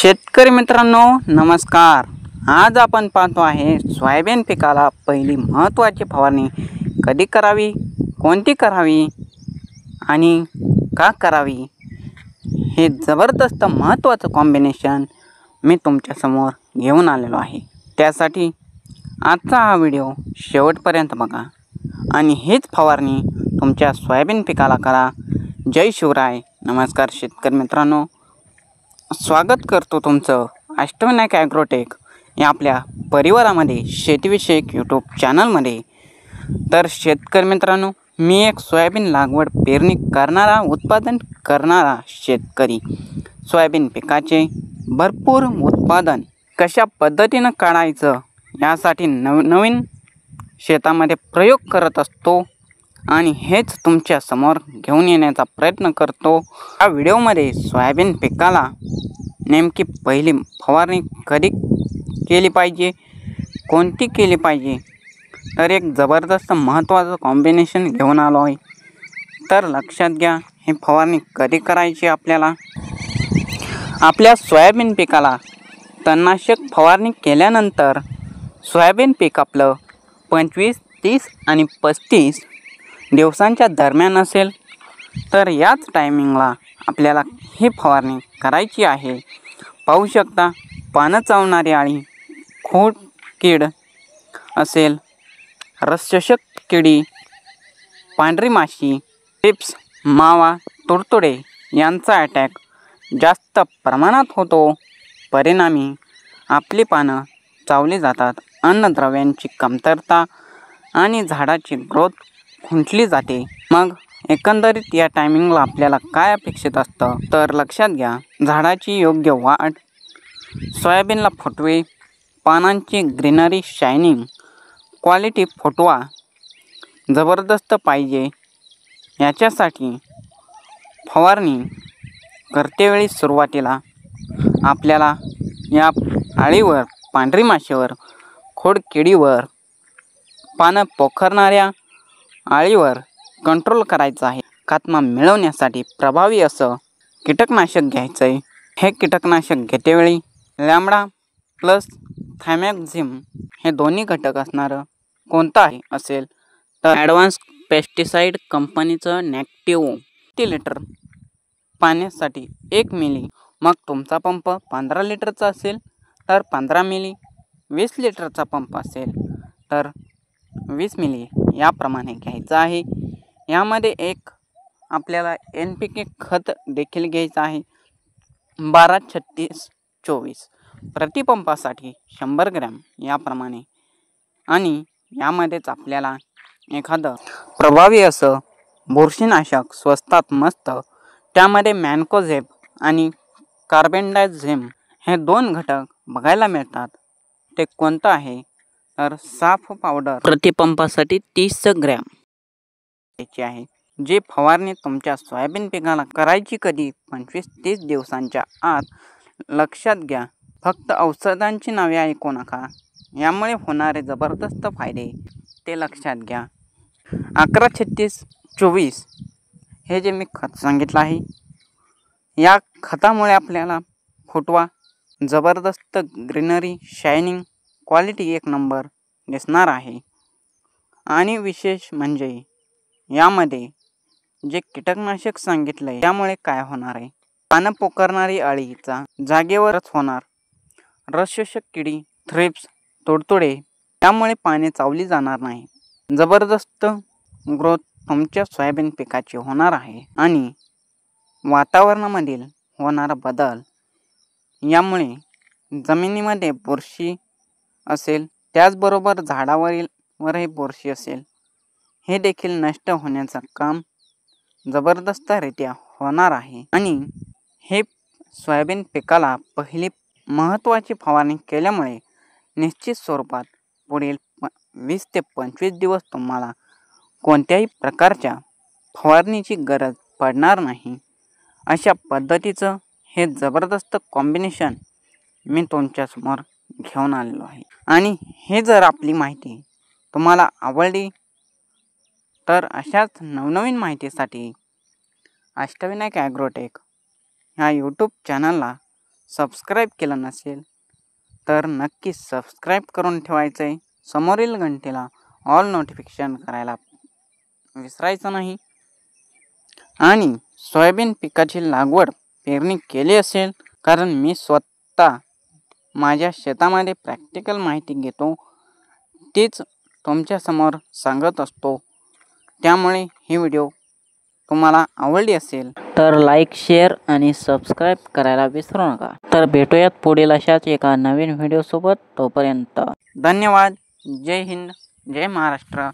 शेतकरी मित्रांनो नमस्कार। आज आपण पाहतो आहे सोयाबीन पिकाला पहिली महत्त्वाची फवारणी कधी करावी, कोणती करावी आणि का करावी, हे जबरदस्त महत्त्वाचं कॉम्बिनेशन मी तुमच्या समोर घेऊन आलेलो आहे। त्यासाठी आजचा हा व्हिडिओ शेवटपर्यंत बघा आणि हीच फवारणी तुमच्या सोयाबीन पिकाला करा। जय शिवराय। नमस्कार शेतकरी मित्रांनो, स्वागत करतो तुमचं अष्टविनायक ॲग्रोटेक या आपल्या परिवारामध्ये शेतीविषयक यूट्यूब चॅनलमध्ये। तर शेतकरी मित्रांनो, मी एक सोयाबीन लागवड पेरणी करणारा उत्पादन करणारा शेतकरी। सोयाबीन पिकाचे भरपूर उत्पादन कशा पद्धतीनं काढायचं यासाठी नवीन शेतामध्ये प्रयोग करत असतो आणि हेच तुमच्या समोर घेऊन येण्याचा प्रयत्न करतो। या व्हिडिओमध्ये सोयाबीन पिकाला नेमकी पहिली फवारणी कधी केली पाहिजे, कोणती केली पाहिजे, तर एक जबरदस्त महत्त्वाचं कॉम्बिनेशन घेऊन आलो आहे। तर लक्षात घ्या, ही फवारणी कधी करायची आपल्याला। आपल्या सोयाबीन पिकाला तणनाशक फवारणी केल्यानंतर सोयाबीन पीक आपलं 25, 30 आणि 35 दिवसांच्या दरम्यान असेल तर याच टायमिंगला आपल्याला ही फवारणी करायची आहे। पाहू शकता, पानं चावणारी अळी, खोड कीड असेल, रसशोषक किडी, पांढरी माशी, टिप्स, मावा, तुडतुडे यांचा अटॅक जास्त प्रमाणात होतो। परिणामी आपली पानं चावली जातात, अन्नद्रव्यांची कमतरता आणि झाडाची ग्रोथ खुंटली जाते। मग एकंदरीत या टायमिंगला आपल्याला काय अपेक्षित असतं, तर लक्षात घ्या, झाडाची योग्य वाढ, सोयाबीनला फुटवे, पानांची ग्रीनरी, शायनिंग, क्वालिटी फुटवा जबरदस्त पाहिजे। याच्यासाठी फवारणी करतेवेळी सुरुवातीला आपल्याला या अळीवर, पांढरी माशीवर, खोडकिडीवर, पानं पोखरणाऱ्या अळीवर कंट्रोल करायचं आहे। खात्मा मिळवण्यासाठी प्रभावी असं कीटकनाशक घ्यायचं आहे। हे कीटकनाशक घेतेवेळी लॅम्बडा प्लस थायमॅक्झिम हे दोन्ही घटक असणारं कोणतं आहे असेल तर ॲडव्हान्स पेस्टिसाइड कंपनीचं नॅक्टिव्ह 30 लिटर पाण्यासाठी 1 मिली। मग तुमचा पंप 15 लिटरचा असेल तर 15 मिली, 20 लिटरचा पंप असेल तर 20 मिली याप्रमाणे घ्यायचं आहे। यामध्ये एक आपल्याला NPK खत देखील घ्यायचं आहे, 12-36-24 प्रतिपंपासाठी 100 ग्रॅम याप्रमाणे। आणि यामध्येच आपल्याला एखादं प्रभावी असं बुरशीनाशक स्वस्तात मस्त, त्यामध्ये मॅन्कोझेब आणि कार्बेंडाझिम हे 2 घटक बघायला मिळतात। ते कोणतं आहे तर साफ पावडर प्रतिपंपासाठी 30 ग्रॅम घ्यायची आहे। जी फवारणी तुमच्या सोयाबीन पिकाला करायची कधी, 25-30 दिवसांच्या आत। लक्षात घ्या, फक्त औषधांची नावे ऐकू नका, यामुळे होणारे जबरदस्त फायदे ते लक्षात घ्या। 11-36-24 हे जे मी खत सांगितलं आहे, या खतामुळे आपल्याला फुटवा, जबरदस्त ग्रीनरी, शायनिंग, क्वालिटी 1 नंबर दिसणार आहे। आणि विशेष म्हणजे यामध्ये जे कीटकनाशक सांगितलं आहे त्यामुळे काय होणार आहे, पानं पोखरणारी अळीचा जागेवरच होणार, रसशोषक किडी, थ्रिप्स, तुडतुडे त्यामुळे पाने चावली जाणार नाही, जबरदस्त ग्रोथ तुमच्या सोयाबीन पिकाची होणार आहे। आणि वातावरणामधील होणारा बदल यामुळे जमिनीमध्ये बुरशी असेल, त्याचबरोबर झाडावरही बुरशी असेल, हे देखील नष्ट होण्याचं काम जबरदस्तरित्या होणार आहे। आणि हे सोयाबीन पिकाला पहिली महत्त्वाची फवारणी केल्यामुळे निश्चित स्वरूपात पुढील 20 ते 25 दिवस तुम्हाला कोणत्याही प्रकारच्या फवारणीची गरज पडणार नाही। अशा पद्धतीचं हे जबरदस्त कॉम्बिनेशन मी तुमच्यासमोर घेऊन आलेलो आहे। आणि हे जर आपली माहिती तुम्हाला आवडली तर अशाच नवनवीन माहितीसाठी अष्टविनायक ॲग्रोटेक ह्या यूट्यूब चॅनलला सबस्क्राईब केलं नसेल तर नक्की सबस्क्राईब करून ठेवायचं आहे. समोरील घंटेला ऑल नोटिफिकेशन करायला विसरायचं नाही. आणि सोयाबीन पिकाची लागवड पेरणी केली असेल, कारण मी स्वतः माझ्या शेतामध्ये प्रॅक्टिकल माहिती घेतो, तीच तुमच्यासमोर सांगत असतो. त्यामुळे ही व्हिडिओ तुम्हाला आवडली असेल तर लाईक, शेअर आणि सबस्क्राईब करायला विसरू नका. तर भेटूयात पुढील अशाच एका नवीन व्हिडिओसोबत. तोपर्यंत धन्यवाद. जय हिंद, जय महाराष्ट्र.